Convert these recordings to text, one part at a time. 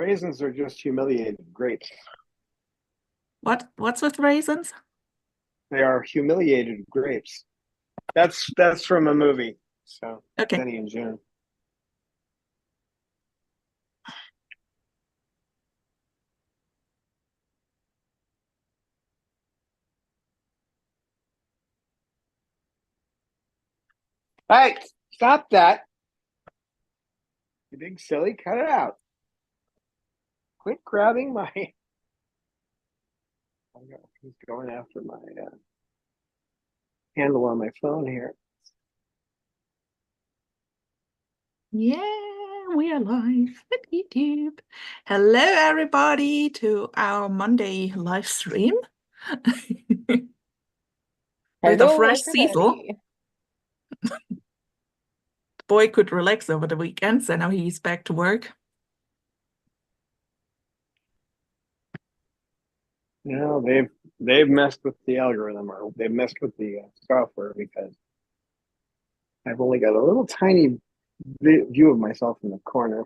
Raisins are just humiliated grapes. What's with raisins? They are humiliated grapes. That's from a movie. So Okay. Benny and June. Hey, stop that! You big silly, cut it out. Quit grabbing my. He's going after my handle on my phone here. Yeah, we are live at YouTube. Hello, everybody, to our Monday live stream with a Hello, fresh Cecil. everybody. The boy could relax over the weekend, so now he's back to work. No, they've messed with the algorithm, or they've messed with the software, because I've only got a little tiny view of myself in the corner.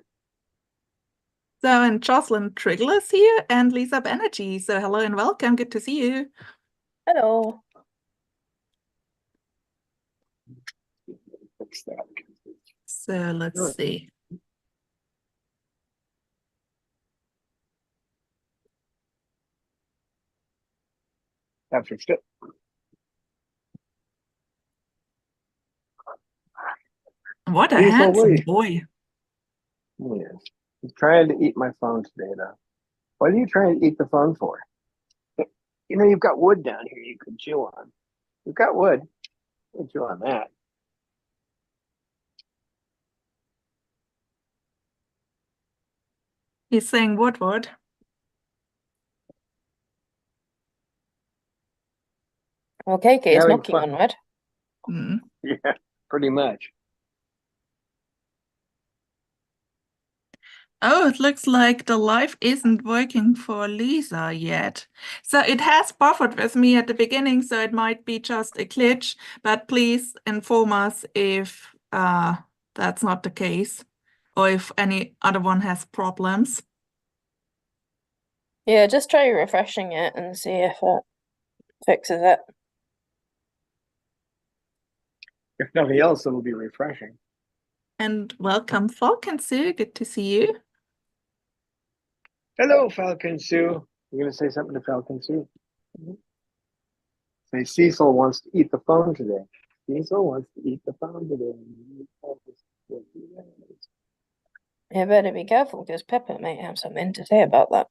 So, and Jocelyn Triggle is here and Lisa Banerjee. So, hello and welcome. Good to see you. Hello. Fix that. So, let's see. That fixed it. What a Cecil, handsome boy. Yes. He's trying to eat my phone today, though. What are you trying to eat the phone for? You know, you've got wood down here you could chew on. You've got wood. You can chew on that. He's saying what? Okay, Kay is Having knocking fun. on wood. Mm. Yeah, pretty much. Oh, it looks like the live isn't working for Lisa yet. So it has buffered with me at the beginning, so it might be just a glitch, but please inform us if that's not the case or if any other one has problems. Yeah, just try refreshing it and see if it fixes it. If nothing else, it'll be refreshing. And welcome, Falcon Sue. Good to see you. Hello, Falcon Sue. You're going to say something to Falcon Sue? Say, Cecil wants to eat the phone today. Cecil wants to eat the phone today. You better be careful because Pepper might have something to say about that.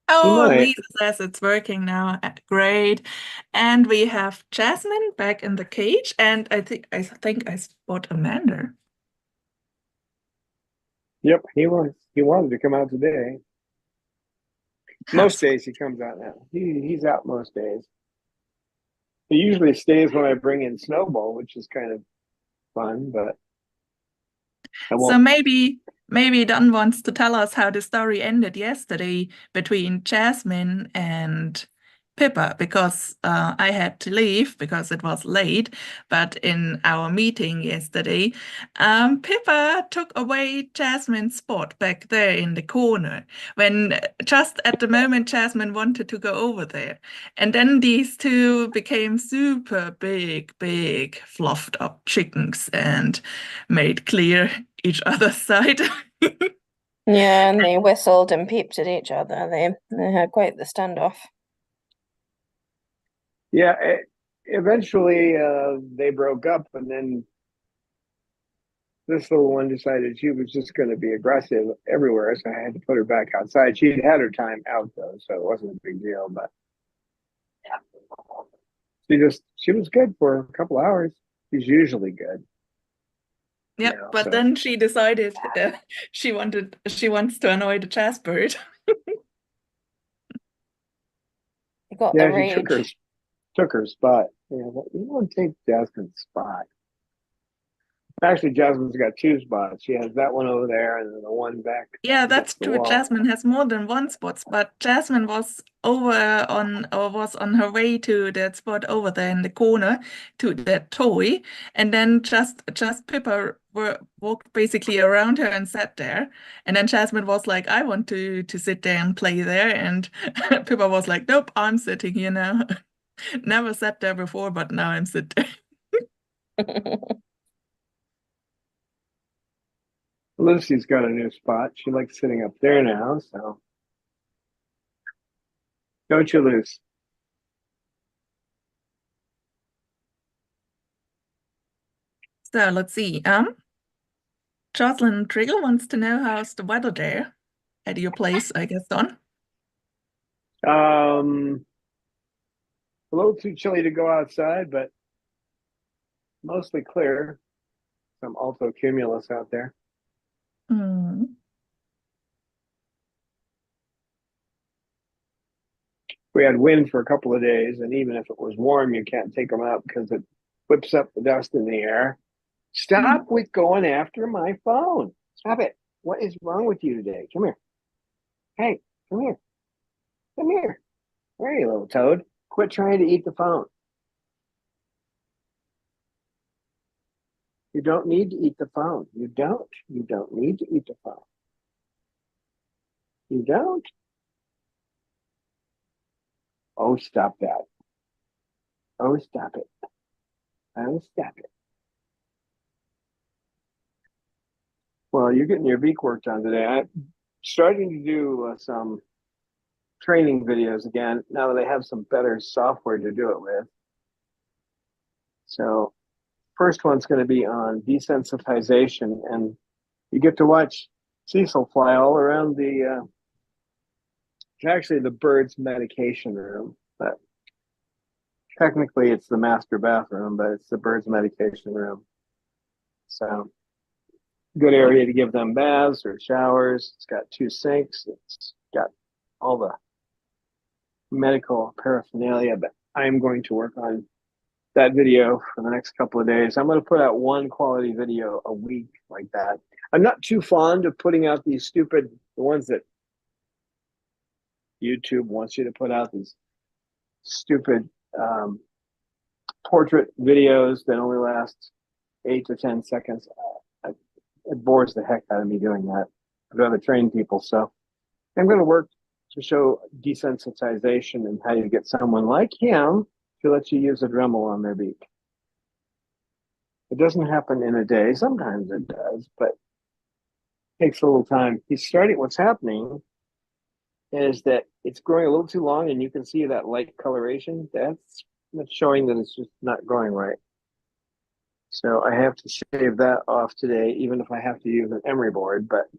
Oh, might. Lisa says it's working now. Great. And we have Jasmine back in the cage, and I think I spot Amanda. Yep, he wanted to come out today. Most days he comes out now. He's out most days. He usually stays when I bring in Snowball, which is kind of fun, but I So won't. maybe Don wants to tell us how the story ended yesterday between Jasmine and Pippa, because I had to leave because it was late. But in our meeting yesterday, Pippa took away Jasmine's spot back there in the corner when just at the moment Jasmine wanted to go over there. And then these two became super big, fluffed up chickens and made clear each other's side. Yeah, and they whistled and peeped at each other. They had quite the standoff. Yeah, eventually they broke up, and then this little one decided she was just going to be aggressive everywhere, so I had to put her back outside. She'd had her time out though, so it wasn't a big deal. But she was good for a couple hours. She's usually good. Yep, but then she decided she wants to annoy the chess bird. You got Yeah, the she rage. took her spot. Yeah, but you don't take Jasmine's spot. Actually, Jasmine's got 2 spots. She has that one over there and then the one back Yeah, against that's the true. wall. Jasmine has more than one spots, but Jasmine was was on her way to that spot over there in the corner to that toy, and then just Pippa walked basically around her and sat there, and then Jasmine was like, "I want to sit there and play there," and Pippa was like, "Nope, I'm sitting here now." Never sat there before, but now I'm sitting. Lucy's got a new spot. She likes sitting up there now, so don't you, Luce? So let's see. Jocelyn Triggle wants to know how's the weather there at your place, I guess, Don. A little too chilly to go outside, but mostly clear. Some alto cumulus out there. Mm. We had wind for a couple of days, and even if it was warm, you can't take them out because it whips up the dust in the air. Stop with going after my phone. Stop it. What is wrong with you today? Come here. Hey, come here. Come here. There you little toad. Quit trying to eat the phone. You don't need to eat the phone. You don't. You don't need to eat the phone. You don't. Oh, stop that. Oh, stop it. Oh, stop it. Well, you're getting your beak work done today. I'm starting to do some training videos again now that I have some better software to do it with. So, first one's going to be on desensitization, and you get to watch Cecil fly all around the. It's actually the bird's medication room, but technically it's the master bathroom, but it's the bird's medication room. So, good area to give them baths or showers. It's got 2 sinks. It's got all the medical paraphernalia, but I'm going to work on that video for the next couple of days. I'm going to put out 1 quality video a week like that. I'm not too fond of putting out these stupid, the ones that YouTube wants you to put out, these stupid portrait videos that only last 8 to 10 seconds. It bores the heck out of me doing that. I'd rather train people. So I'm going to work to show desensitization and how you get someone like him to let you use a Dremel on their beak. It doesn't happen in a day. Sometimes it does, but it takes a little time. What's happening is that it's growing a little too long, and you can see that light coloration. That's showing that it's just not growing right. So I have to shave that off today, even if I have to use an emery board, but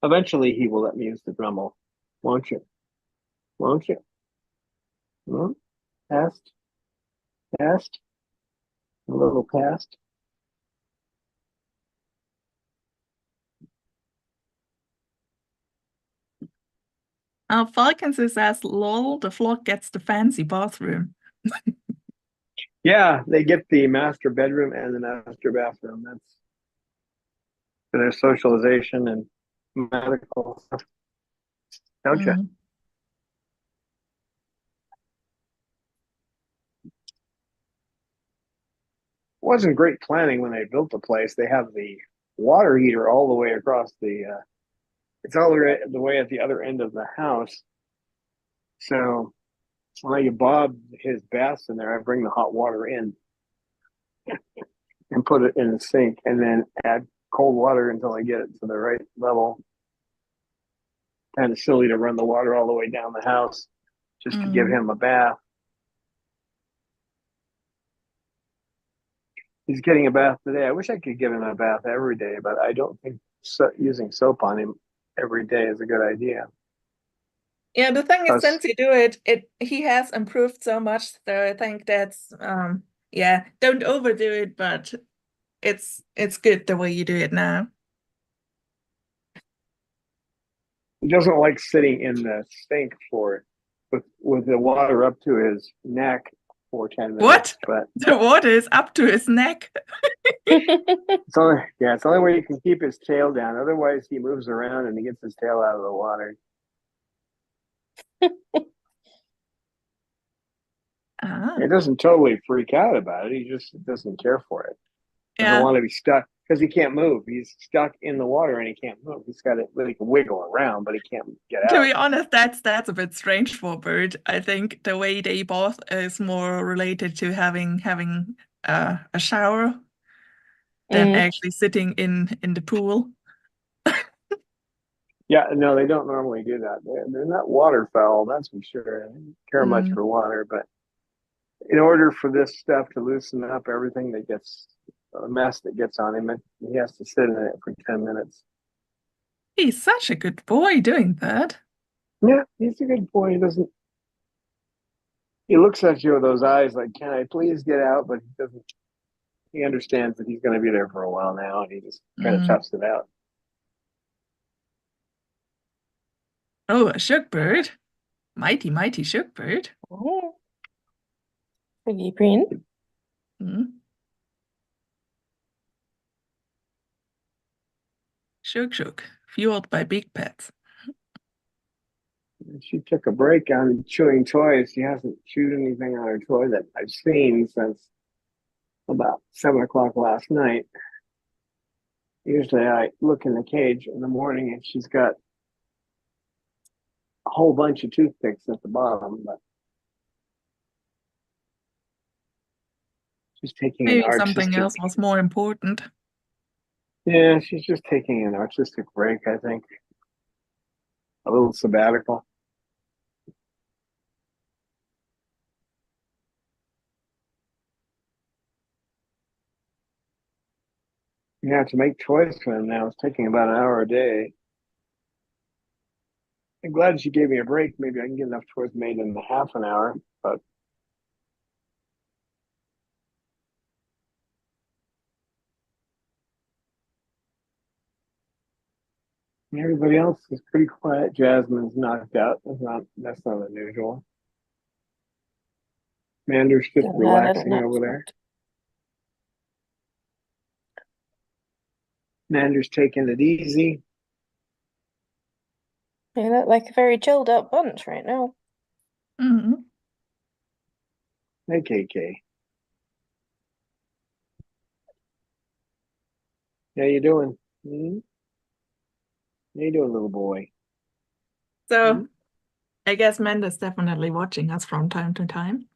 eventually he will let me use the Dremel. Won't you? Won't you? Hmm? Past? Past? A little past? Falcons says, lol, the flock gets the fancy bathroom. Yeah, they get the master bedroom and the master bathroom. That's for their socialization and medical stuff. Don't you? Mm. It wasn't great planning when they built the place. They have the water heater all the way across it's all the way at the other end of the house. So when I bob his baths in there, I bring the hot water in and put it in the sink and then add cold water until I get it to the right level. Kind of silly to run the water all the way down the house just to give him a bath. He's getting a bath today. I wish I could give him a bath every day, but I don't think using soap on him every day is a good idea. Yeah, the thing is, since you do it, he has improved so much. So I think that's yeah, don't overdo it, but it's good the way you do it now. He doesn't like sitting in the sink with the water up to his neck for 10 minutes. What? But The water is up to his neck. it's only where you can keep his tail down. Otherwise, he moves around and he gets his tail out of the water. He doesn't totally freak out about it. He just doesn't care for it. Doesn't want to be stuck because he can't move. He's stuck in the water and he can't move. He's got to wiggle around, but he can't get out. To be honest, that's a bit strange for a bird. I think the way they bath is more related to having a shower than actually sitting in the pool. Yeah, no, they don't normally do that. They're not waterfowl, that's for sure. They don't care much for water, but in order for this stuff to loosen up everything that gets a mess that gets on him, he has to sit in it for 10 minutes. He's such a good boy doing that. Yeah, he's a good boy. He looks at you with those eyes like, can I please get out? But he understands that he's going to be there for a while now, and he just kind of toughs it out. Oh, a shook bird. Mighty, mighty shook bird. Oh. Pretty green. Shook, fueled by big pets. She took a break on chewing toys. She hasn't chewed anything on her toy that I've seen since about 7 o'clock last night. Usually I look in the cage in the morning and she's got a whole bunch of toothpicks at the bottom, but she's taking Maybe an something else was more important. Yeah, she's just taking an artistic break, I think. A little sabbatical. Yeah, to make toys for them now, it's taking about an hour a day. I'm glad she gave me a break. Maybe I can get enough toys made in half an hour, but everybody else is pretty quiet. Jasmine's knocked out. That's not unusual. Mander's just relaxing over there. Mander's taking it easy. They look like a very chilled out bunch right now. Hey, KK. How you doing? How you doing, little boy? So, I guess Mander's definitely watching us from time to time.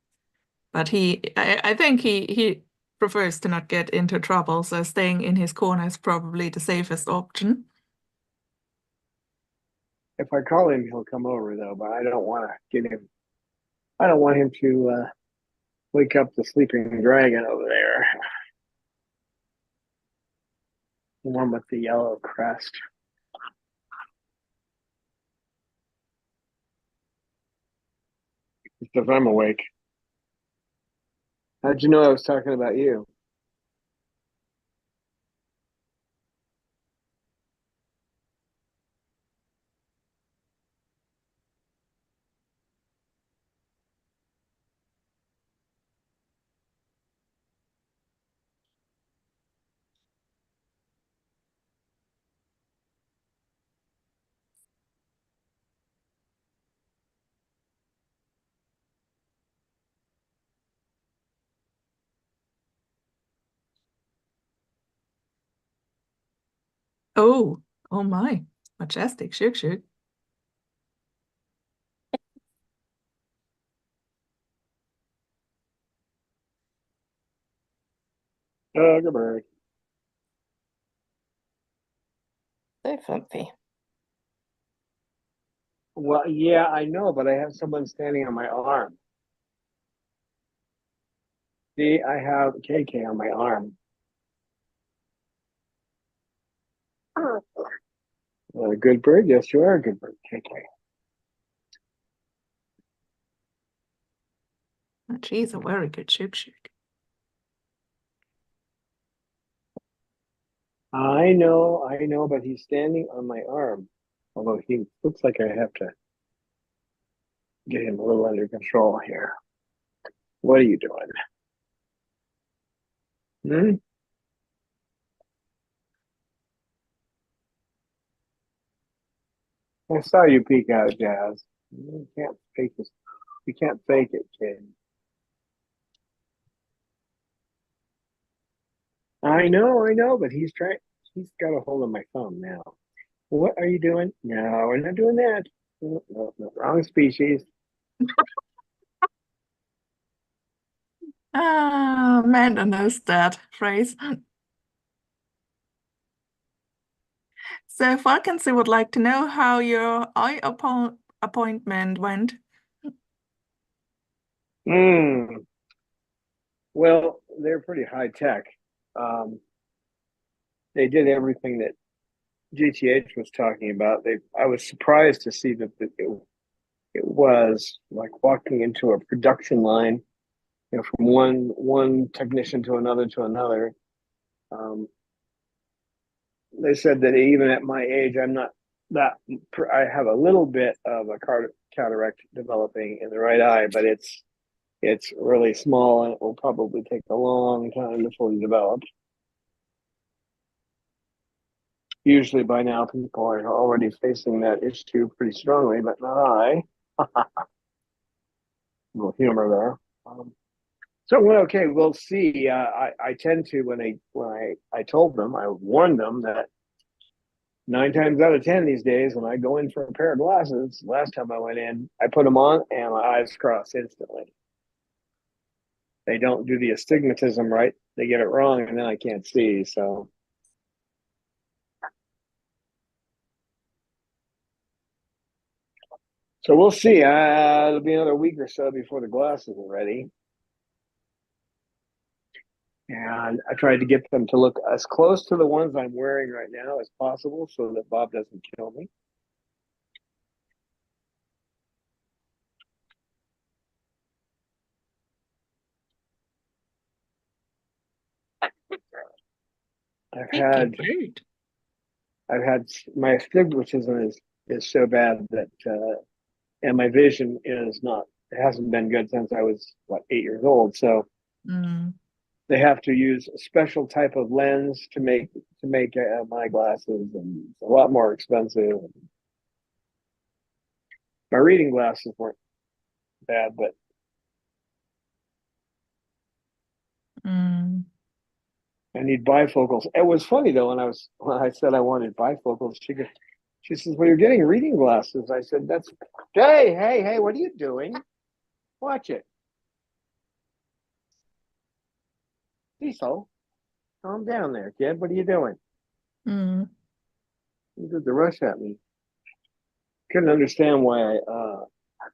But I think he prefers to not get into trouble, so staying in his corner is probably the safest option. If I call him, he'll come over though, but I don't want to get him. I don't want him to wake up the sleeping dragon over there. The one with the yellow crest. If I'm awake. How'd you know I was talking about you? Oh my, majestic, shook. Oh, good bird. So fluffy. Well, yeah, I know, but I have someone standing on my arm. See, I have KK on my arm. A good bird? Yes, you are a good bird, KK. She's a very good shook. I know, but he's standing on my arm. Although he looks like I have to get him a little under control here. What are you doing? Hmm? I saw you peek out, Jazz. You can't fake this. You can't fake it, kid. I know, but he's trying. He's got a hold of my phone now. What are you doing? No, we're not doing that. No, no, no, wrong species. Ah, Amanda knows that phrase. So Falconsy would like to know how your eye appointment went. Hmm. Well, they're pretty high tech. Um, they did everything that GTH was talking about. I was surprised to see that it was like walking into a production line, from one technician to another. Um, they said that even at my age, I'm not that. I have a little bit of a cataract developing in the right eye, but it's really small and it will probably take a long time to fully develop. Usually by now people are already facing that issue pretty strongly, but not I. A little humor there. So it went okay. We'll see. I tend to when I told them, I warned them that 9 times out of 10 these days when I go in for a pair of glasses, last time I went in, I put them on and my eyes cross instantly. They don't do the astigmatism right. They get it wrong and then I can't see. So we'll see. It'll be another week or so before the glasses are ready. And I tried to get them to look as close to the ones I'm wearing right now as possible so that Bob doesn't kill me. I've had my astigmatism is so bad that and my vision is not, it hasn't been good since I was 8 years old. So they have to use a special type of lens to make my glasses, and it's a lot more expensive. My reading glasses weren't bad, but I need bifocals. It was funny though when I said I wanted bifocals. She says, "Well, you're getting reading glasses." I said, "That's hey, what are you doing? Watch it, Cecil. Calm down there, kid. What are you doing?" You did the rush at me. Couldn't understand why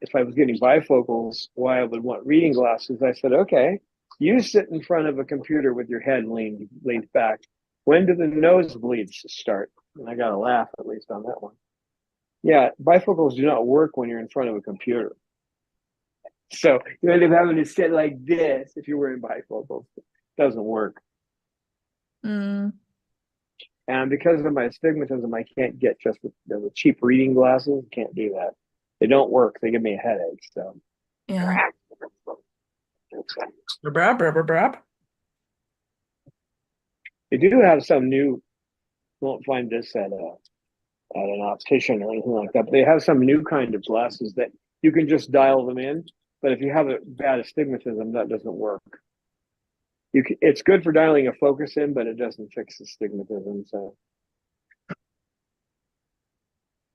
if I was getting bifocals, why I would want reading glasses. I said, "Okay, you sit in front of a computer with your head leaned back. When do the nosebleeds start?" And I got a laugh at least on that one. Yeah, bifocals do not work when you're in front of a computer. So you end up having to sit like this if you're wearing bifocals. It doesn't work. And because of my astigmatism, I can't get just the cheap reading glasses. Can't do that. They don't work. They give me a headache. So yeah. They do have some new. Won't find this at an optician or anything like that. But they have some new kind of glasses that you can just dial them in. But if you have a bad astigmatism, that doesn't work. It's good for dialing a focus in, but it doesn't fix astigmatism. So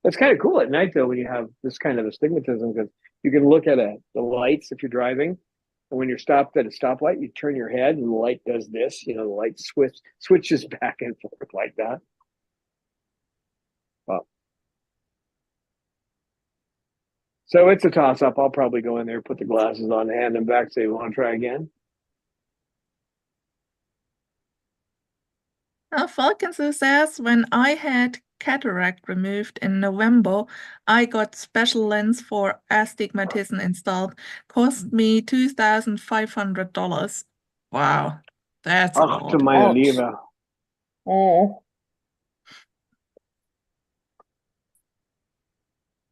it's kind of cool at night though when you have this kind of astigmatism, because you can look at the lights if you're driving, and when you're stopped at a stoplight, you turn your head and the light does this. The light switches back and forth like that. Well, so it's a toss up. I'll probably go in there, put the glasses on, hand them back, say, "Want to try again?" Falconsy says, when I had cataract removed in November, I got special lens for astigmatism installed. Cost me $2,500. Wow, that's a Ach, du lot. meine Ouch. Liebe. Oh,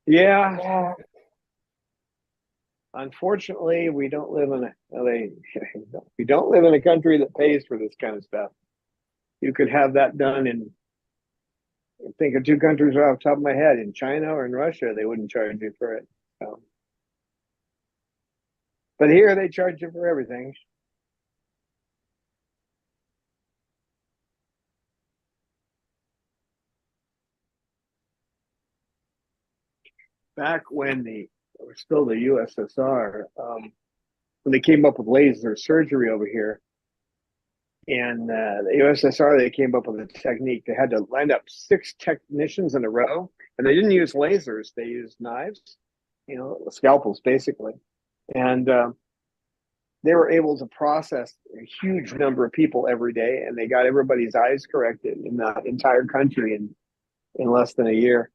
Yeah, yeah. unfortunately, we don't live in we don't live in a country that pays for this kind of stuff. You could have that done in, think of two countries off the top of my head, in China or in Russia, they wouldn't charge you for it. So. But here they charge you for everything. Back when it was still the USSR, when they came up with laser surgery over here, in the USSR, they came up with a technique. They had to line up 6 technicians in a row, and they didn't use lasers. They used knives, scalpels, basically. And they were able to process a huge number of people every day, and they got everybody's eyes corrected in the entire country in less than a year.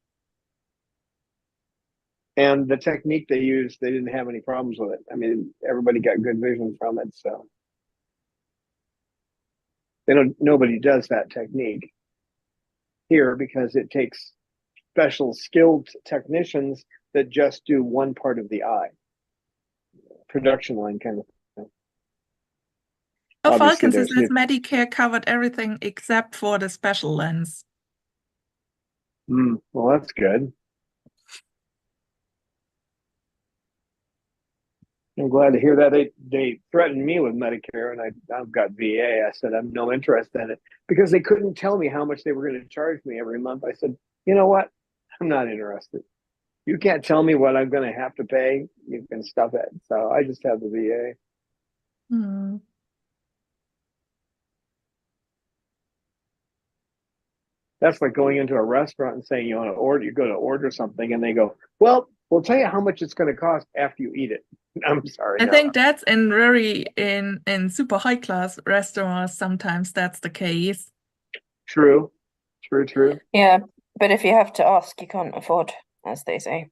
And the technique they used, they didn't have any problems with it. I mean, everybody got good vision from it. So nobody does that technique here because it takes special skilled technicians that just do one part of the eye, production line kind of thing. Oh, Obviously, Falcon says Medicare covered everything except for the special lens. Well, that's good. I'm glad to hear that. They threatened me with Medicare, and I've got VA. I said I'm no interest in it because they couldn't tell me how much they were going to charge me every month. I said, you know what? I'm not interested. You can't tell me what I'm going to have to pay. You can stuff it. So I just have the VA. That's like going into a restaurant and saying you go to order something, and they go, well, we'll tell you how much it's going to cost after you eat it. I'm sorry. I think that's in super high class restaurants. Sometimes that's the case. True. Yeah, but if you have to ask, you can't afford, as they say.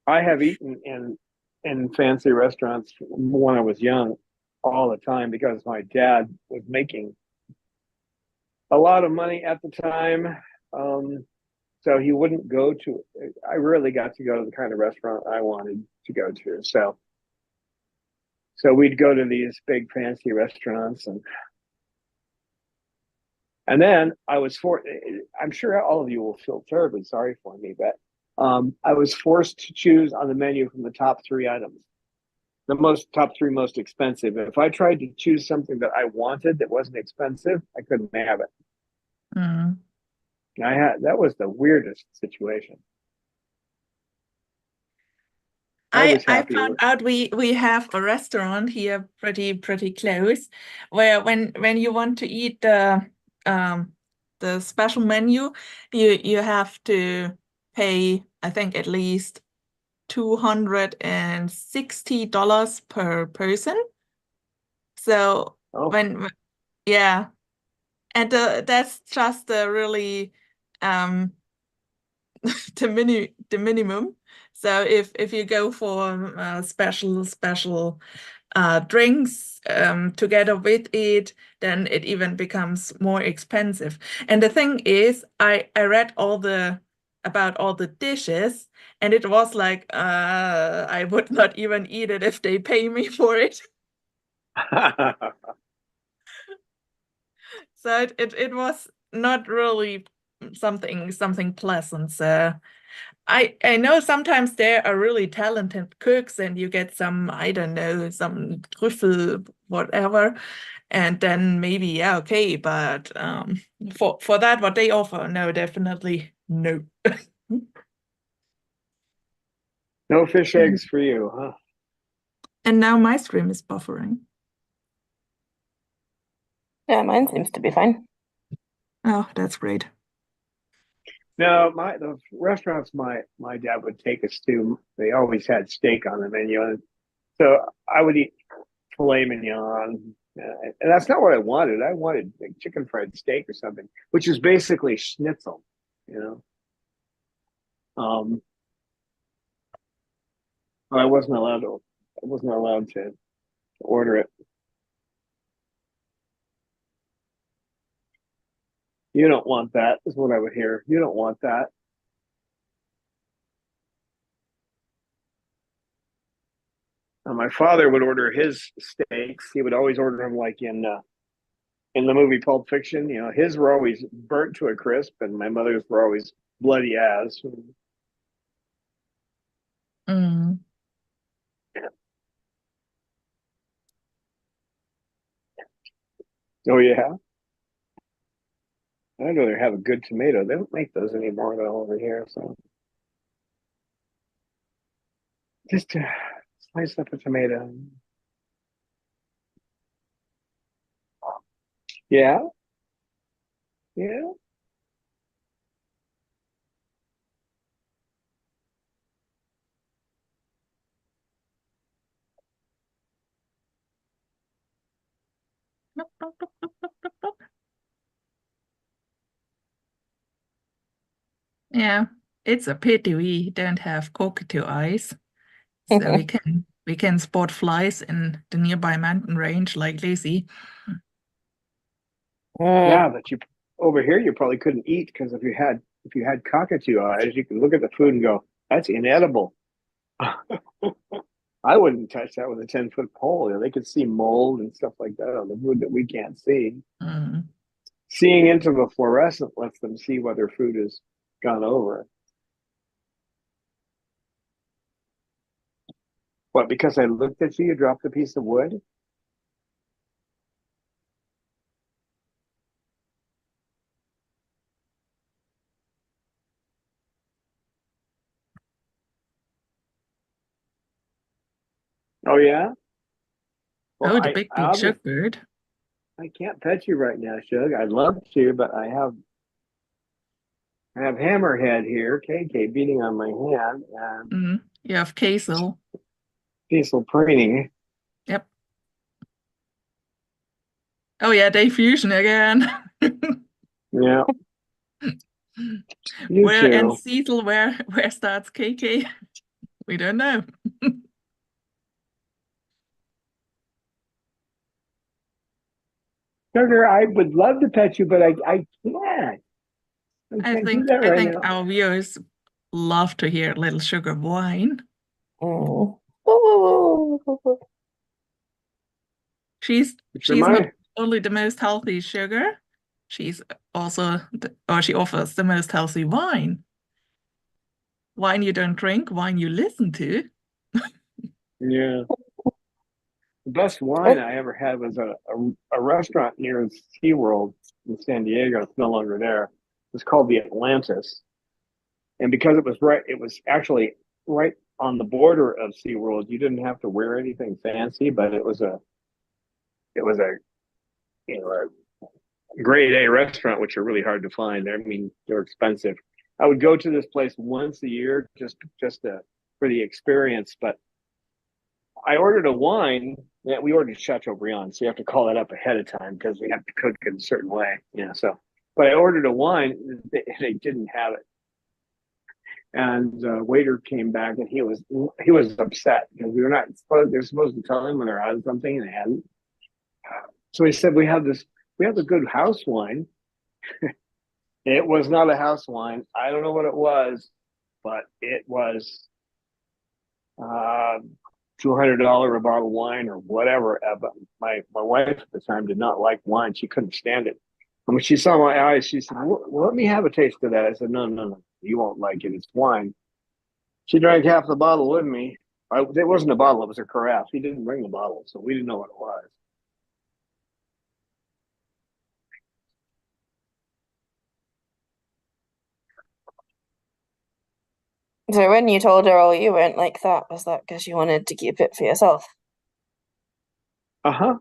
I have eaten in fancy restaurants when I was young all the time because my dad was making a lot of money at the time. So he wouldn't go to, I really got to go to the kind of restaurant I wanted to go to. So we'd go to these big fancy restaurants, and then I'm sure all of you will feel terribly sorry for me, but I was forced to choose on the menu from the top 3 items, top 3 most expensive. If I tried to choose something that I wanted that wasn't expensive, I couldn't have it. That was the weirdest situation. I found out we have a restaurant here pretty close where when you want to eat the special menu, you have to pay, I think, at least $260 per person. So yeah, and that's just the really the minimum. So if you go for special drinks together with it, then it even becomes more expensive. And the thing is, I read about all the dishes, and it was like I would not even eat it if they pay me for it. So it was not really something pleasant. So I know sometimes there are really talented cooks and you get some, I don't know, some trüffel, whatever, and then maybe, yeah, okay, but for that, what they offer, no, definitely no. No fish eggs for you, huh? And now my stream is buffering. Yeah, mine seems to be fine. Oh, that's great. No, the restaurants my dad would take us to, they always had steak on the menu, and so I would eat filet mignon, and that's not what I wanted. I wanted like chicken fried steak or something, which is basically schnitzel, But I wasn't allowed to order it. You don't want that, is what I would hear. You don't want that. My father would order his steaks. He would always order them like in the movie Pulp Fiction. You know, his were always burnt to a crisp, and my mother's were always bloody as. Mm. Oh yeah, I'd rather have a good tomato. They don't make those anymore though over here. So just slice up a tomato. Yeah, yeah. Yeah, it's a pity we don't have cockatoo eyes, so we can spot flies in the nearby mountain range like Lizzie. Yeah, but you over here you probably couldn't eat because if you had cockatoo eyes, you could look at the food and go, "That's inedible." I wouldn't touch that with a 10-foot pole. You know, they could see mold and stuff like that on the food that we can't see. Mm. Seeing into the fluorescent lets them see whether food has gone over. What, because I looked at you, you dropped a piece of wood? Oh yeah? Well, Oh, the big I blue obviously sugar. I can't pet you right now, Shug. I'd love to, but I have Hammerhead here, KK beating on my hand, and Mm. You have Kazel. Diesel preening. Yep. Oh yeah, day fusion again. Yeah, you Where ends too. Cecil? Where starts KK? We don't know. Sugar, I would love to pet you, but I can't. I can't do that I right think now. our viewers love to hear little sugar whine. She's Which not remind only the most healthy sugar, she's also or she offers the most healthy wine. Wine you don't drink, wine you listen to. yeah. The best wine I ever had was a restaurant near SeaWorld in San Diego. It's no longer there. It was called the Atlantis. And because it was actually right on the border of SeaWorld. You didn't have to wear anything fancy, but it was a you know a grade A restaurant, which are really hard to find. I mean, they're expensive. I would go to this place once a year for the experience, but I ordered a wine. Yeah, we ordered Chateaubriand, so you have to call that up ahead of time because we have to cook it a certain way. Yeah, so but I ordered a wine, they didn't have it, and the waiter came back and he was upset because they're supposed to tell him when they're out of something and they hadn't. So he said we have a good house wine. It was not a house wine. I don't know what it was, but it was uh, $200 a bottle of wine or whatever. But my wife at the time did not like wine. She couldn't stand it. And when she saw my eyes, she said, well, let me have a taste of that. I said, no, no, no, you won't like it. It's wine. She drank half the bottle with me. It wasn't a bottle, it was a carafe. He didn't bring the bottle, so we didn't know what it was. So when you told her, oh, you weren't like that, was that because you wanted to keep it for yourself? Uh-huh.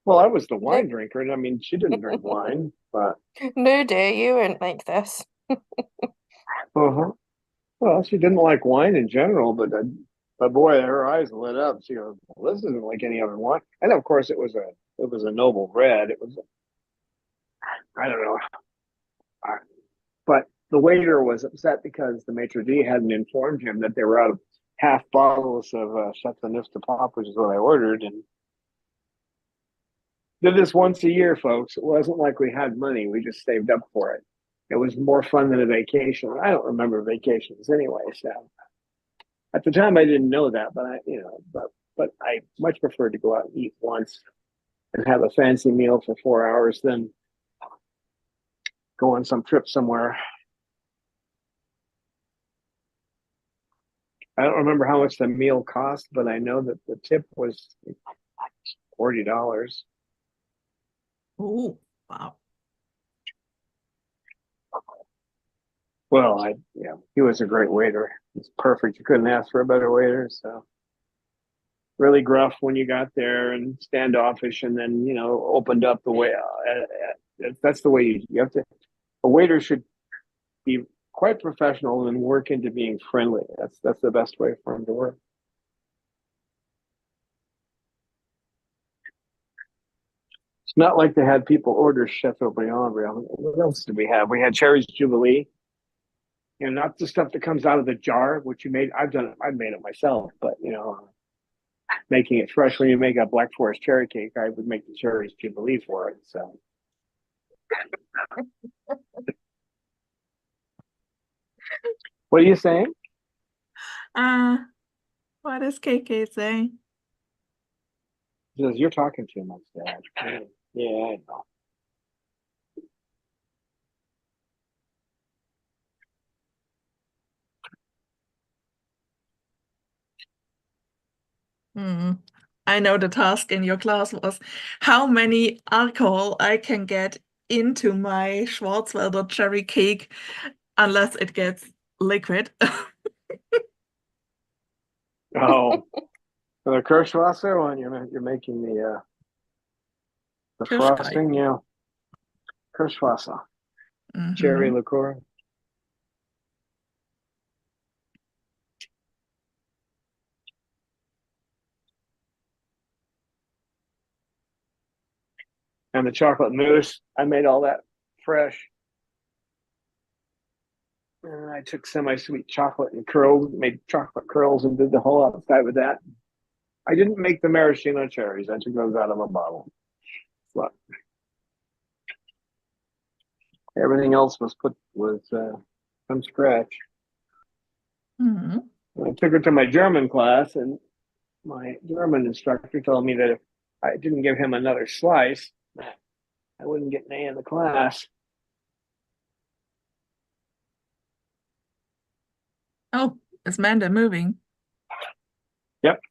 Well, I was the wine drinker, and I mean, she didn't drink wine, but No, dear, you weren't like this. uh-huh. Well, she didn't like wine in general, but boy, her eyes lit up. She goes, well, "This isn't like any other wine." And of course, it was a noble red. It was I don't know, but the waiter was upset because the maitre d' hadn't informed him that they were out of half bottles of Chateauneuf de Pop, which is what I ordered, and did this once a year, folks. It wasn't like we had money; we just saved up for it. It was more fun than a vacation. I don't remember vacations anyway, so. At the time, I didn't know that, but but I much prefer to go out and eat once and have a fancy meal for 4 hours than go on some trip somewhere. I don't remember how much the meal cost, but I know that the tip was $40. Oh, wow. Well, he was a great waiter. He's perfect. You couldn't ask for a better waiter. So really gruff when you got there and standoffish, and then opened up the way. That's the way you have to. A waiter should be quite professional and work into being friendly. That's the best way for him to work. It's not like they had people order Chateaubriand. What else did we have? We had Cherry's Jubilee. Not the stuff that comes out of the jar, which you made. I've made it myself, but making it fresh. When you make a Black Forest cherry cake, I would make the Cherry's Jubilee for it. So. What are you saying? What is KK saying? He says, you're talking too much, Dad. Yeah, I know. I know the task in your class was how many alcohol I can get into my Schwarzwälder cherry cake unless it gets liquid. Oh, for the Kirschwasser one, you're making the frosting, yeah. Kirschwasser, cherry liqueur. And the chocolate mousse, I made all that fresh. And I took semi-sweet chocolate and made chocolate curls and did the whole outside with that. I didn't make the maraschino cherries. I took those out of a bottle. But everything else was from scratch. I took it to my German class, and my German instructor told me that if I didn't give him another slice, I wouldn't get an A in the class. Oh, is Manda moving? Yep.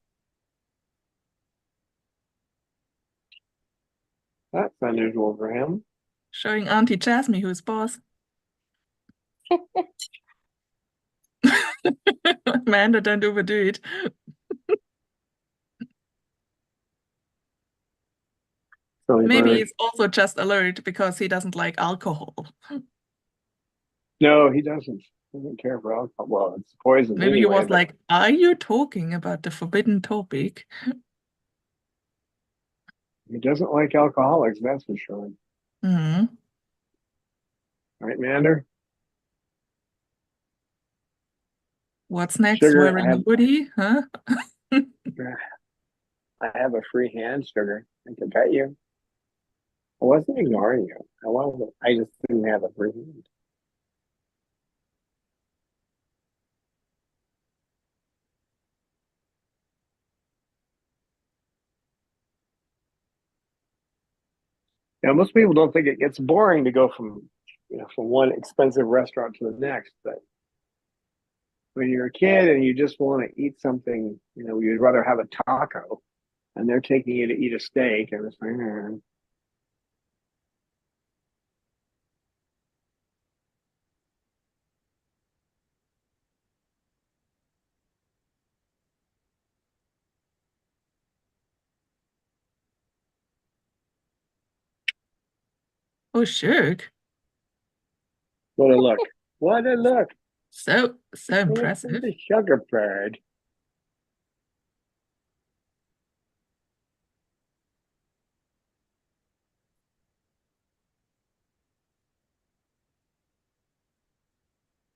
That's unusual for him. Showing Auntie Jasmine who's boss. Manda, don't overdo it. Maybe he's also just alert because he doesn't like alcohol. No, he doesn't. He doesn't care for alcohol. Well, it's poison. Maybe anyway, he was like, are you talking about the forbidden topic? He doesn't like alcoholics, that's for sure. Right, Mander? What's next? Sugar, wearing a hoodie, huh? I have a free hand, Sugar. I can pet you. I wasn't ignoring you. I just didn't have a free hand. Most people don't think it gets boring to go from one expensive restaurant to the next, but when you're a kid and you just want to eat something, you'd rather have a taco, and they're taking you to eat a steak, and it's like, Oh, shirk. What a look. What a look. So impressive. The sugar bird.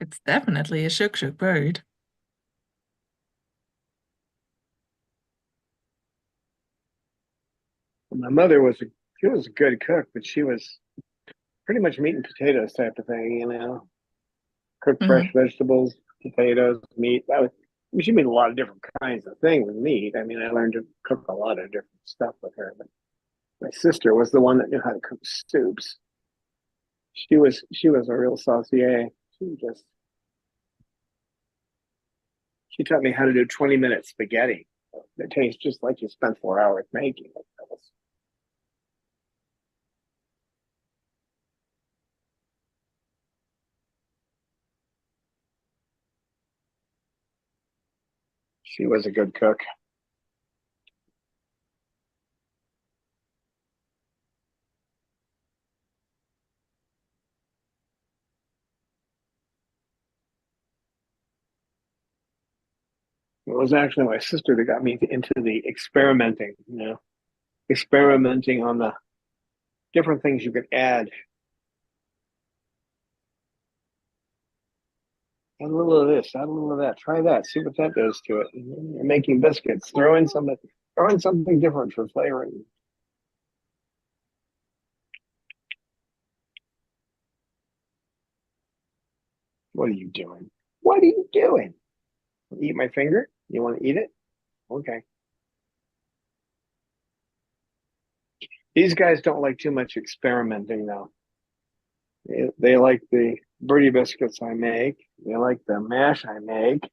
It's definitely a shuk bird. My mother was a good cook, but she was pretty much meat and potatoes type of thing, Cooked fresh vegetables, potatoes, meat. She made a lot of different kinds of things with meat. I mean, I learned to cook a lot of different stuff with her. But my sister was the one that knew how to cook soups. She was a real saucier. She taught me how to do 20-minute spaghetti. It tastes just like you spent 4 hours making it. She was a good cook. It was actually my sister that got me into the experimenting, experimenting on the different things you could add. Add a little of this, add a little of that, try that, see what that does to it. You're making biscuits, throw in something different for flavoring. What are you doing? What are you doing? Eat my finger? You want to eat it? Okay. These guys don't like too much experimenting, though. They like the birdie biscuits I make. They like the mash I make.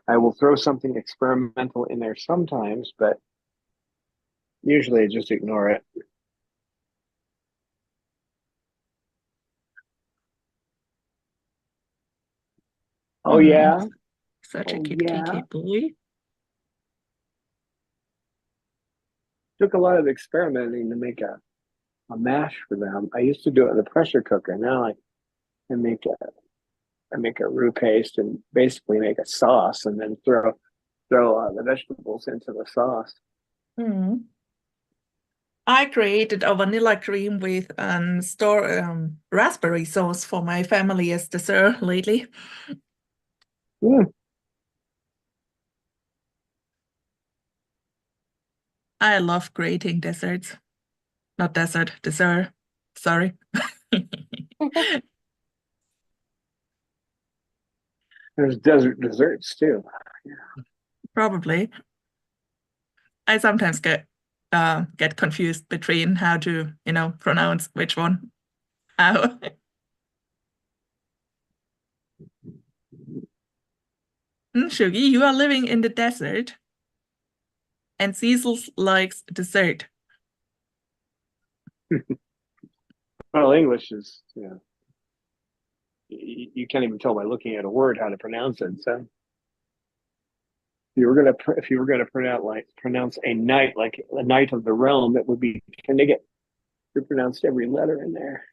I will throw something experimental in there sometimes, but usually I just ignore it. Oh, yeah? Such a Oh, cute yeah? boy. Took a lot of experimenting to make a mash for them. I used to do it in the pressure cooker. Now I make a roux paste and basically make a sauce and then throw the vegetables into the sauce. I created a vanilla cream with raspberry sauce for my family as dessert lately. I love creating desserts. Not dessert, dessert. Sorry. There's desert desserts too. Probably. I sometimes get confused between how to, pronounce which one. How. Shugi, you are living in the desert, and Cecil likes dessert. Well, English is, you can't even tell by looking at a word how to pronounce it. So if you were gonna pronounce a knight like a knight of the realm, it would be Knigget. You pronounced every letter in there.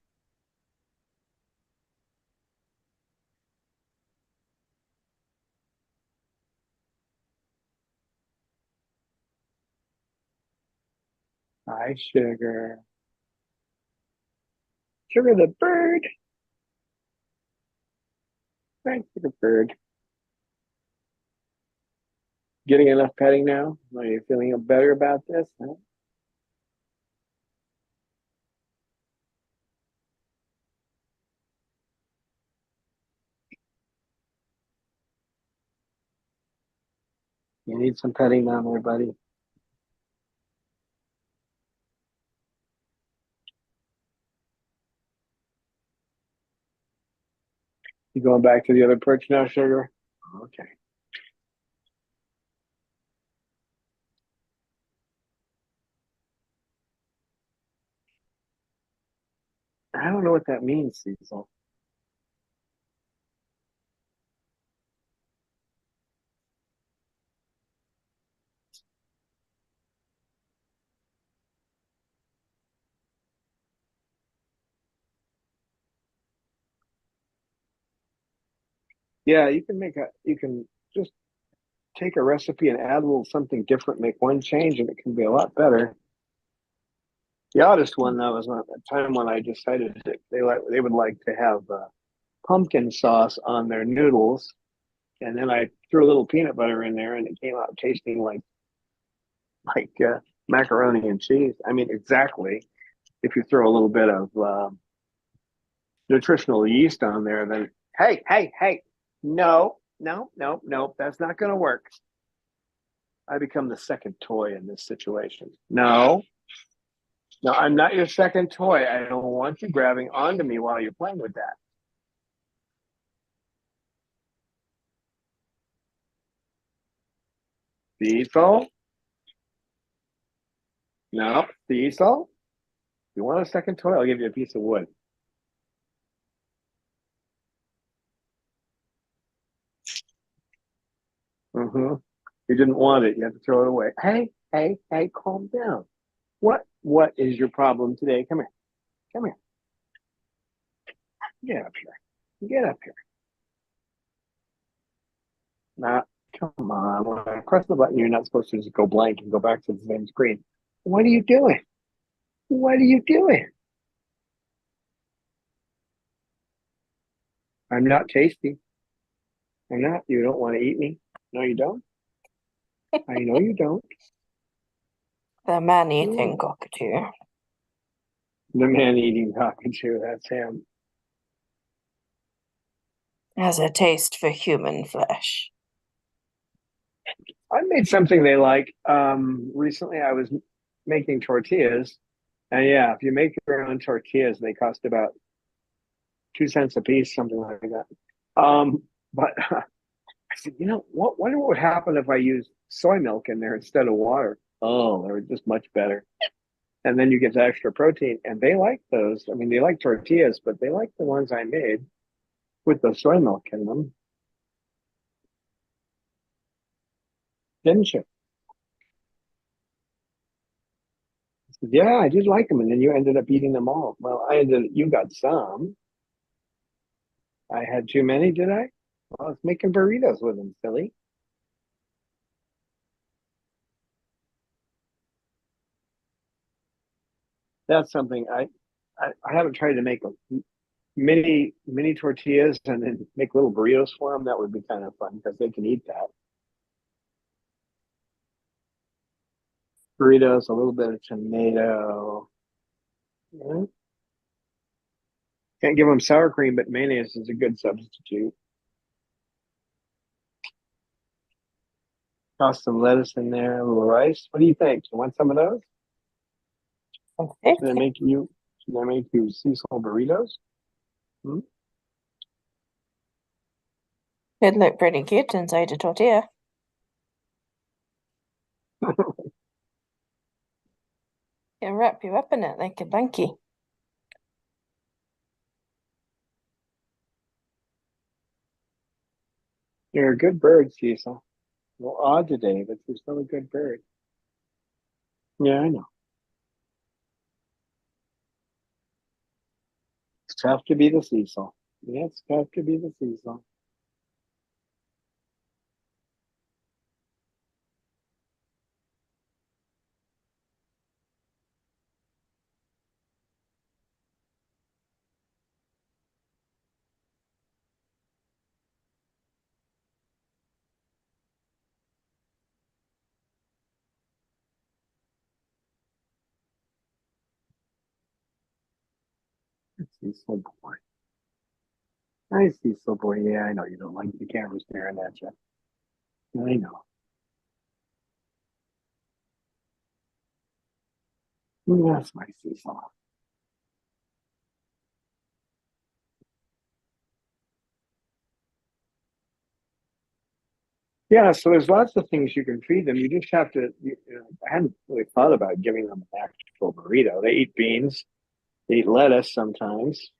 Hi, Sugar. Sugar the bird. Thanks for the bird. Getting enough petting now? Are you feeling better about this? Huh? You need some petting down there, buddy. You going back to the other perch now, Sugar? Okay. I don't know what that means, Cecil. Yeah, you can just take a recipe and add a little something different, make one change, and it can be a lot better. The oddest one though was the time when I decided that they would like to have pumpkin sauce on their noodles, and then I threw a little peanut butter in there, and it came out tasting like macaroni and cheese. I mean, exactly. If you throw a little bit of nutritional yeast on there, then hey, no, no, that's not going to work. I become the second toy in this situation. No, I'm not your second toy. I don't want you grabbing onto me while you're playing with that. Cecil? No, Cecil? You want a second toy? I'll give you a piece of wood. Mm-hmm. You didn't want it. You have to throw it away. Hey, calm down. What is your problem today? Come here. Get up here. Get up here. Nah, come on. When I press the button, you're not supposed to just go blank and go back to the same screen. What are you doing? What are you doing? I'm not tasty. I'm not. You don't want to eat me? No, you don't. I know you don't. The man-eating cockatoo. The man-eating cockatoo. That's him. Has a taste for human flesh. I made something they like. Recently, I was making tortillas, and yeah, if you make your own tortillas, they cost about 2 cents a piece, something like that. But I said, wonder what would happen if I used soy milk in there instead of water? Oh, they were just much better. And then you get the extra protein, and they like those. I mean, they like tortillas, but they like the ones I made with the soy milk in them. Didn't you? I said, yeah, I did like them, and then you ended up eating them all. Well, you got some. I had too many, did I? Well, I was making burritos with them, silly. That's something I haven't tried to make mini tortillas and then make little burritos for them. That would be kind of fun because they can eat that. Burritos, a little bit of tomato. Yeah. Can't give them sour cream, but mayonnaise is a good substitute. Toss some lettuce in there, a little rice. What do you think? You want some of those? Okay. Should I make you Cecil burritos? Hmm? It'd look pretty cute inside a tortilla. Can wrap you up in it like a blankie. You're a good bird, Cecil. A little odd today, but you're still a good bird. Yeah, I know. It's tough to be the Cecil. Yeah, it's tough to be the Cecil. Cecil boy. Hi, Cecil boy. Yeah, I know you don't like the camera staring at you. I know. That's my Cecil. Yeah, so there's lots of things you can feed them. You just have to. I hadn't really thought about giving them an actual burrito. They eat beans. They eat lettuce sometimes.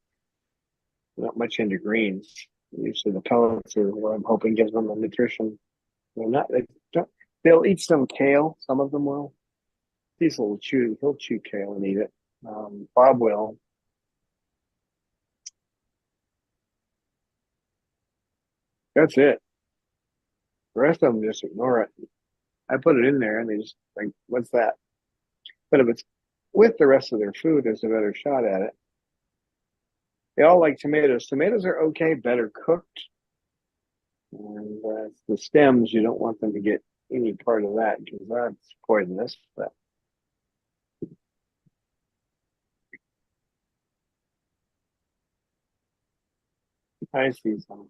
Not much into greens. Usually the pellets are what I'm hoping gives them the nutrition. They're not. They don't, they'll eat some kale. Some of them will. Cecil will chew. He'll chew kale and eat it. Bob will. That's it. The rest of them just ignore it. I put it in there and they just like, what's that? But if it's with the rest of their food, there's a better shot at it. They all like tomatoes. Tomatoes are okay, better cooked. And the stems, you don't want them to get any part of that because that's poisonous. But I see some.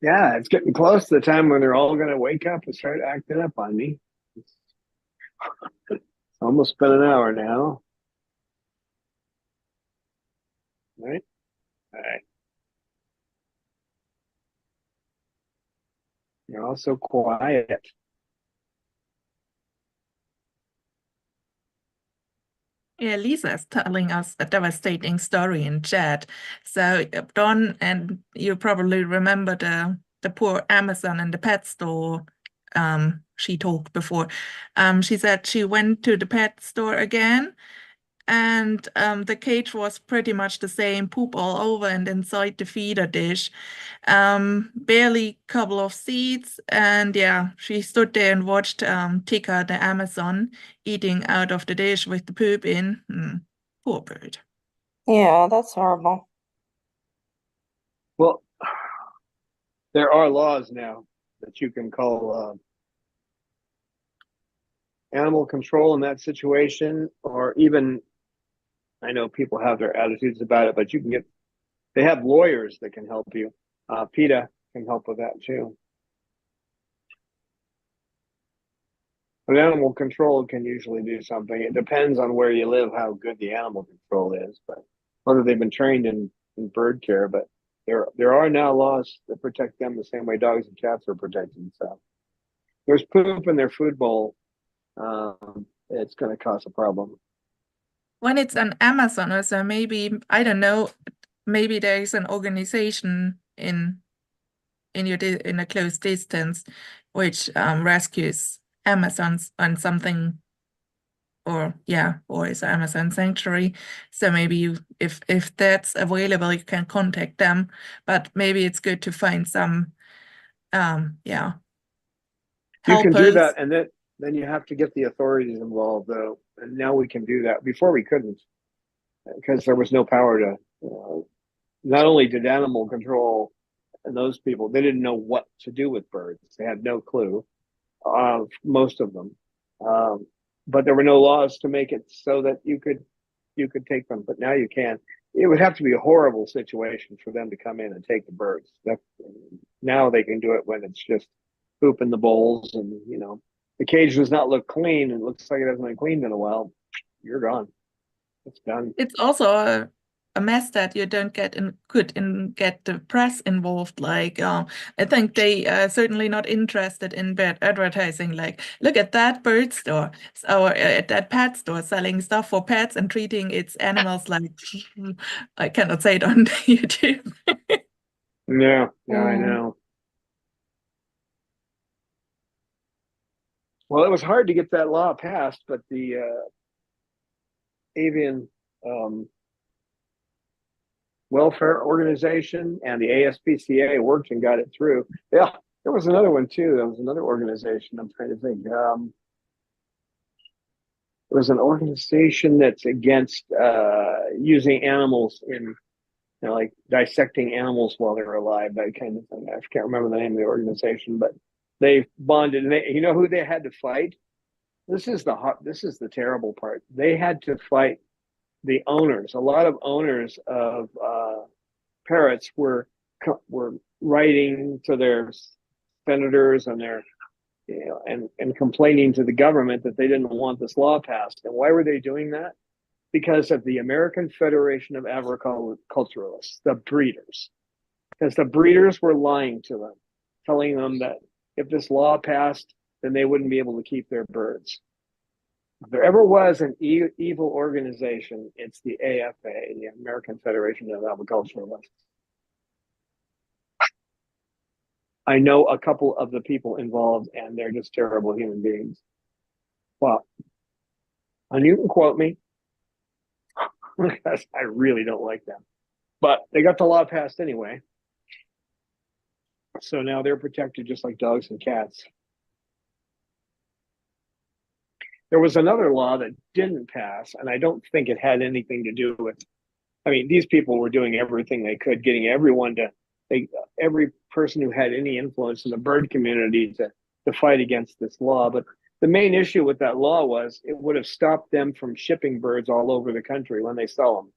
Yeah, it's getting close to the time when they're all going to wake up and start acting up on me. It's almost been an hour now. Right? All right. You're all so quiet. Yeah, Lisa's telling us a devastating story in chat. So Don, and you probably remember the poor Amazon in the pet store. She talked before. She said she went to the pet store again, and the cage was pretty much the same, poop all over and inside the feeder dish. Barely couple of seats, and yeah, she stood there and watched Tika, the Amazon, eating out of the dish with the poop in. Poor bird. Yeah, that's horrible. Well, there are laws now that you can call animal control in that situation, or even, I know people have their attitudes about it, but they have lawyers that can help you. PETA can help with that too. But animal control can usually do something. It depends on where you live, how good the animal control is, but whether they've been trained in bird care. But there are now laws that protect them the same way dogs and cats are protected. So there's poop in their food bowl. It's going to cause a problem. When it's an Amazon, or so maybe, I don't know, maybe there is an organization in a close distance which rescues Amazons on something, or is an Amazon sanctuary. So maybe if that's available, you can contact them. But maybe it's good to find some You can do helpers. that, and then you have to get the authorities involved, though. And now we can do that. Before we couldn't, because there was no power to. Not only did animal control and those people, they didn't know what to do with birds. They had no clue. Most of them, but there were no laws to make it so that you could take them. But now you can. It would have to be a horrible situation for them to come in and take the birds. Now they can do it when it's just poop in the bowls, and the cage does not look clean. It looks like it hasn't been cleaned in a while. You're gone. It's done. It's also a mess that you don't get the press involved. Like I think they are certainly not interested in bad advertising. Like, look at that bird store or at that pet store selling stuff for pets and treating its animals like I cannot say it on YouTube. Yeah, I know. Well, it was hard to get that law passed, but the avian welfare organization and the ASPCA worked and got it through. Yeah, there was another one too. There was another organization. I'm trying to think. There was an organization that's against using animals in, like dissecting animals while they're alive, that kind of thing. I can't remember the name of the organization, but they bonded. And you know who they had to fight? This is the terrible part. They had to fight the owners. A lot of owners of parrots were writing to their senators and their and complaining to the government that they didn't want this law passed. And why were they doing that? Because of the American Federation of Agriculturalists, the breeders. Because the breeders were lying to them, telling them that if this law passed, then they wouldn't be able to keep their birds. If there ever was an evil organization, it's the AFA, the American Federation of Agriculturalists. I know a couple of the people involved, and they're just terrible human beings. Well, and you can quote me, because I really don't like them. But they got the law passed anyway. So now they're protected just like dogs and cats. There was another law that didn't pass, and I don't think it had anything to do with, I mean, these people were doing everything they could, getting everyone every person who had any influence in the bird community to fight against this law. But the main issue with that law was it would have stopped them from shipping birds all over the country when they sell them.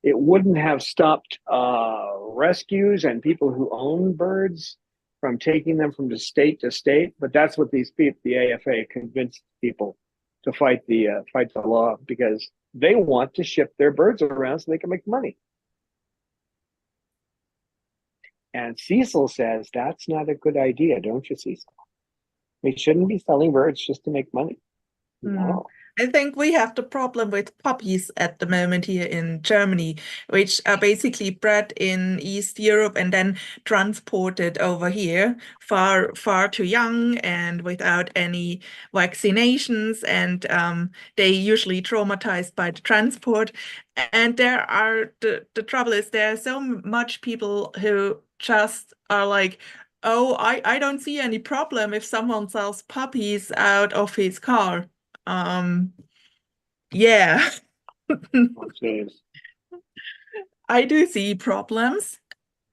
it wouldn't have stopped rescues and people who own birds from taking them from state to state. But that's what these people, the AFA, convinced people to fight the law, because they want to ship their birds around so they can make money. And Cecil says that's not a good idea, don't you, Cecil? We shouldn't be selling birds just to make money. No. I think we have the problem with puppies at the moment here in Germany, which are basically bred in East Europe and then transported over here far, far too young and without any vaccinations, and they usually traumatized by the transport. And the trouble is there are so much people who just are like, oh, I don't see any problem if someone sells puppies out of his car. Yeah, I do see problems,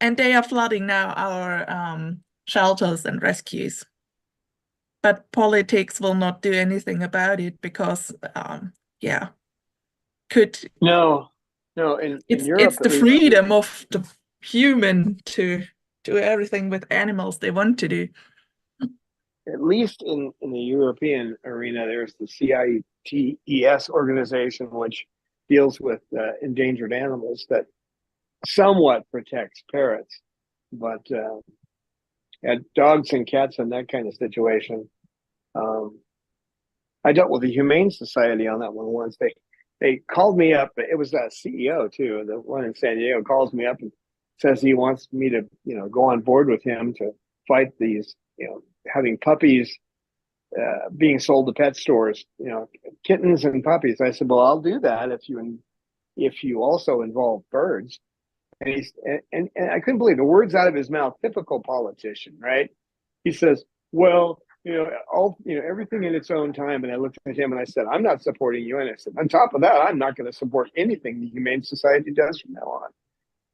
and they are flooding now our shelters and rescues. But politics will not do anything about it because, yeah, no. In Europe, it's the freedom of the human to do everything with animals they want to do. At least in the European arena, there's the CITES organization, which deals with endangered animals, that somewhat protects parrots. But at dogs and cats and that kind of situation, I dealt with the Humane Society on that one once. They called me up. It was that CEO too, the one in San Diego, calls me up and says he wants me to, go on board with him to fight these, having puppies being sold to pet stores, kittens and puppies. I said, well, I'll do that if you also involve birds. And and I couldn't believe the words out of his mouth. Typical politician, right? He says, well, everything in its own time. And I looked at him and I said, I'm not supporting you. And I said, on top of that, I'm not going to support anything the Humane Society does from now on.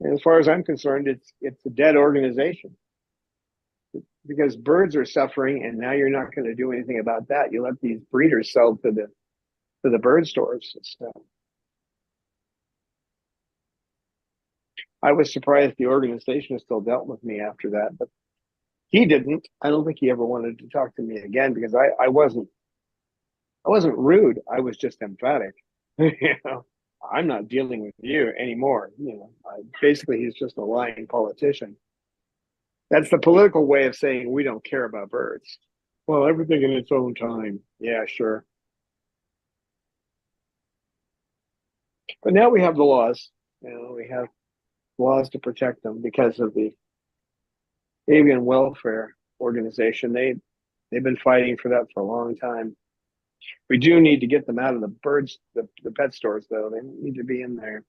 And as far as I'm concerned, it's a dead organization, because birds are suffering, and now you're not going to do anything about that. You let these breeders sell to the bird stores. So I was surprised the organization still dealt with me after that, but he didn't. I don't think he ever wanted to talk to me again, because I wasn't rude. I was just emphatic. I'm not dealing with you anymore. Basically, he's just a lying politician. That's the political way of saying we don't care about birds. Well, everything in its own time. Yeah, sure. But now we have the laws. We have laws to protect them because of the avian welfare organization. They've been fighting for that for a long time. We do need to get them out of the birds, the pet stores, though. They need to be in there.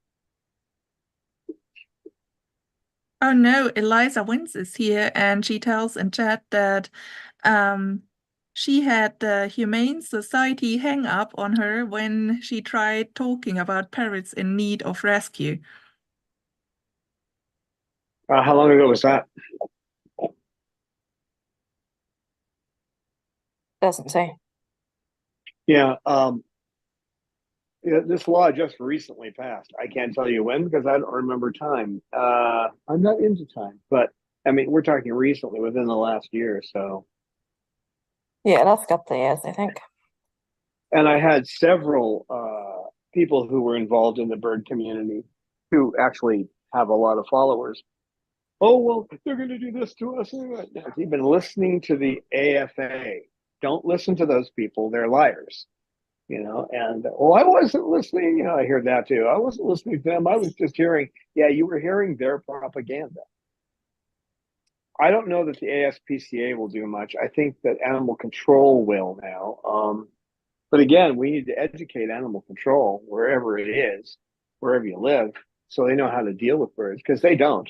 Oh no, Eliza Wins is here, and she tells in chat that she had the Humane Society hang up on her when she tried talking about parrots in need of rescue. How long ago was that? Doesn't say. Yeah, this law just recently passed. I can't tell you when, because I don't remember time. I'm not into time, but I mean, we're talking recently, within the last year or so. Yeah, last couple of years, I think. And I had several people who were involved in the bird community who actually have a lot of followers. Oh, well, they're going to do this to us. You've been listening to the AFA. Don't listen to those people. They're liars. And I wasn't listening. I hear that too. I wasn't listening to them. I was just hearing. Yeah, you were hearing their propaganda. I don't know that the ASPCA will do much. I think that animal control will now. But again, we need to educate animal control wherever it is, wherever you live, so they know how to deal with birds, because they don't.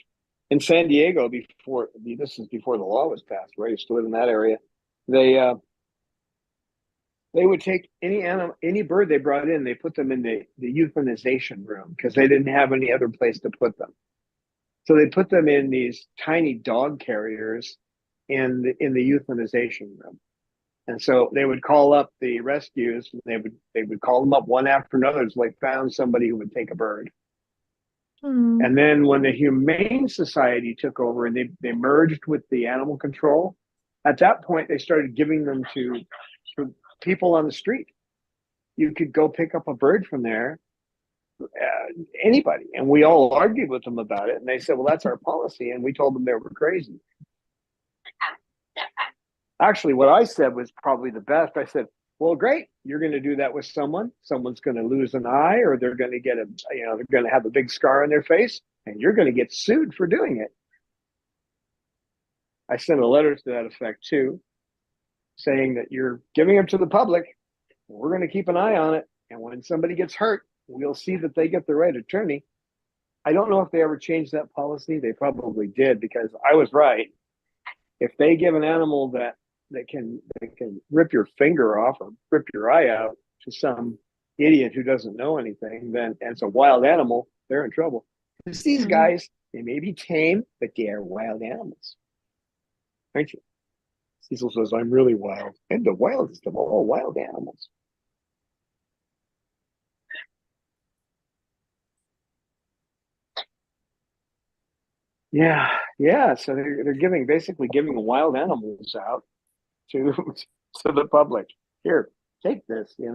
In San Diego, this is before the law was passed, where I used to live in that area, they would take any bird they brought in, they put them in the euthanization room, because they didn't have any other place to put them. So they put them in these tiny dog carriers in the euthanization room. And so they would call up the rescues, and they would call them up one after another until they found somebody who would take a bird. Mm. And then when the Humane Society took over and they merged with the animal control, at that point they started giving them to people on the street. You could go pick up a bird from there, anybody. And we all argued with them about it. And they said, well, that's our policy. And we told them they were crazy. Actually, what I said was probably the best. I said, well, great. You're going to do that with someone. Someone's going to lose an eye, or they're going to get they're going to have a big scar on their face, and you're going to get sued for doing it. I sent a letter to that effect too, saying that you're giving them to the public. We're going to keep an eye on it. And when somebody gets hurt, we'll see that they get the right attorney. I don't know if they ever changed that policy. They probably did, because I was right. If they give an animal that can rip your finger off or rip your eye out to some idiot who doesn't know anything, then, and it's a wild animal, they're in trouble. Because these guys, they may be tame, but they are wild animals. Aren't you? Cecil says, I'm really wild. And the wildest of all wild animals. Yeah. So they're basically giving wild animals out to the public. Here, take this. We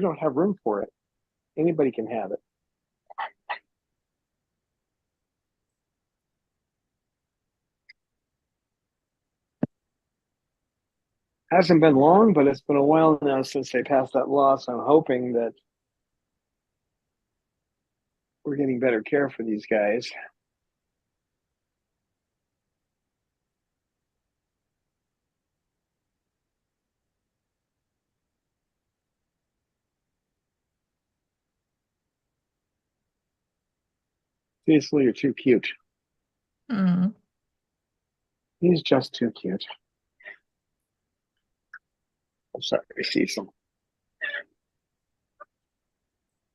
don't have room for it. Anybody can have it. Hasn't been long, but it's been a while now since they passed that law. So I'm hoping that we're getting better care for these guys. Cecil, you're too cute. He's just too cute. I'm sorry, Cecil.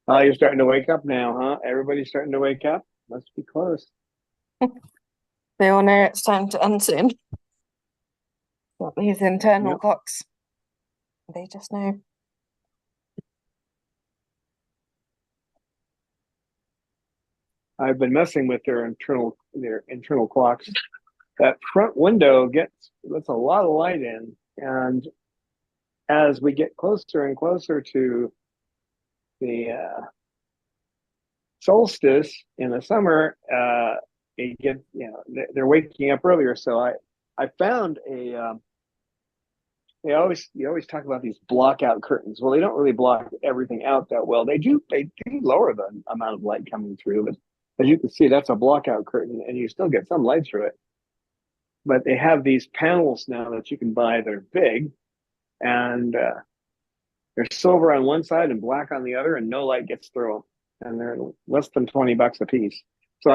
Oh, you're starting to wake up now, huh? Everybody's starting to wake up? Must be close. They all know it's time to end soon. Got these internal clocks. They just know. I've been messing with their internal clocks. That front window lets a lot of light in, and as we get closer and closer to the solstice in the summer, they're waking up earlier. So I found you always talk about these block out curtains. Well, they don't really block everything out that well. They do lower the amount of light coming through, but as you can see, that's a block out curtain, and you still get some light through it. But they have these panels now that you can buy. They're big, and they're silver on one side and black on the other, and no light gets through them. And they're less than $20 a piece. So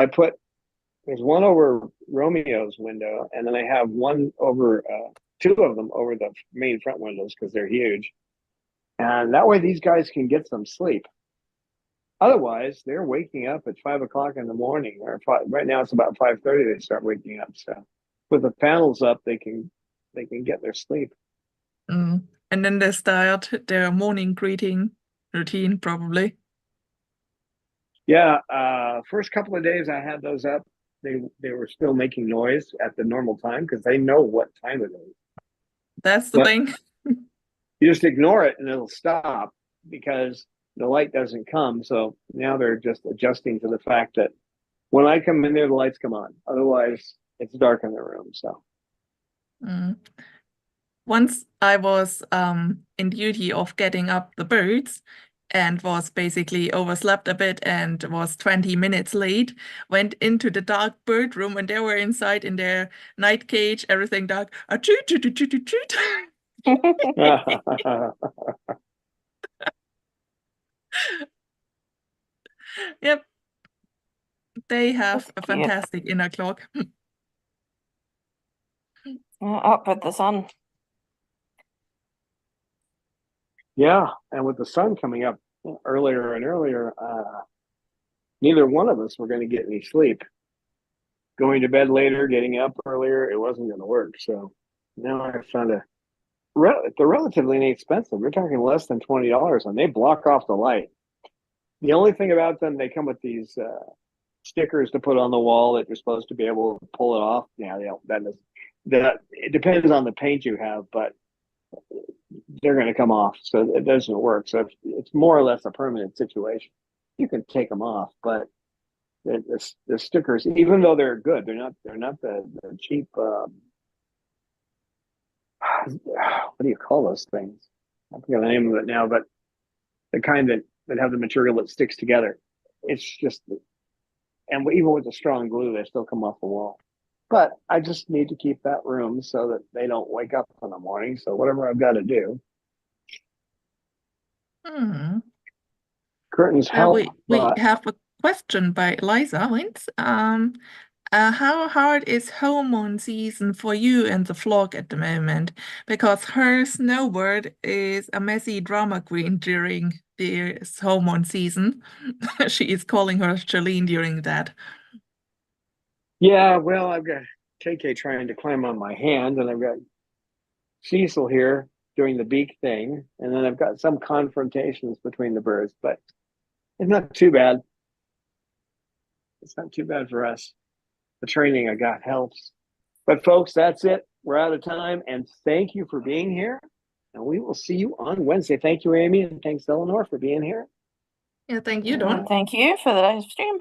there's one over Romeo's window, and then I have one over, two of them over the main front windows because they're huge. And that way these guys can get some sleep. Otherwise, they're waking up at 5 o'clock in the morning, or right now it's about 5:30. They start waking up. So with the panels up, they can get their sleep. And then they start their morning greeting routine, probably. Yeah, first couple of days I had those up. They were still making noise at the normal time because they know what time it is. That's the thing. You just ignore it and it'll stop because the light doesn't come. So now they're just adjusting to the fact that when I come in there, the lights come on. Otherwise, it's dark in the room. So once I was in duty of getting up the birds and was basically overslept a bit and was 20 minutes late, went into the dark bird room and they were inside in their night cage, everything dark. Toot, toot, toot, toot, toot. Yep. They have a fantastic inner clock. Up with the sun. Yeah, and with the sun coming up earlier and earlier, neither one of us were going to get any sleep. Going to bed later, getting up earlier, it wasn't going to work. So now I found they're relatively inexpensive. We're talking less than $20, and they block off the light. The only thing about them, they come with these stickers to put on the wall that you're supposed to be able to pull it off. Yeah, it depends on the paint you have, but they're going to come off, so it doesn't work. So it's more or less a permanent situation. You can take them off, but the stickers, even though they're good, they're not the cheap. What do you call those things? I forget the name of it now, but the kind that have the material that sticks together. It's just, and even with the strong glue, they still come off the wall. But I just need to keep that room so that they don't wake up in the morning. So whatever I've got to do. Curtains help. We have a question by Eliza Wins. How hard is hormone season for you and the flock at the moment? Because her snowbird is a messy drama queen during this hormone season. She is calling her Charlene during that. Yeah, well, I've got KK trying to climb on my hand, and I've got Cecil here doing the beak thing, and then I've got some confrontations between the birds, but it's not too bad. It's not too bad for us. The training I got helps. But folks, that's it. We're out of time, and thank you for being here, and we will see you on Wednesday. Thank you, Amy, and thanks, Eleanor, for being here. Yeah, thank you, Dawn. Thank you for the live stream.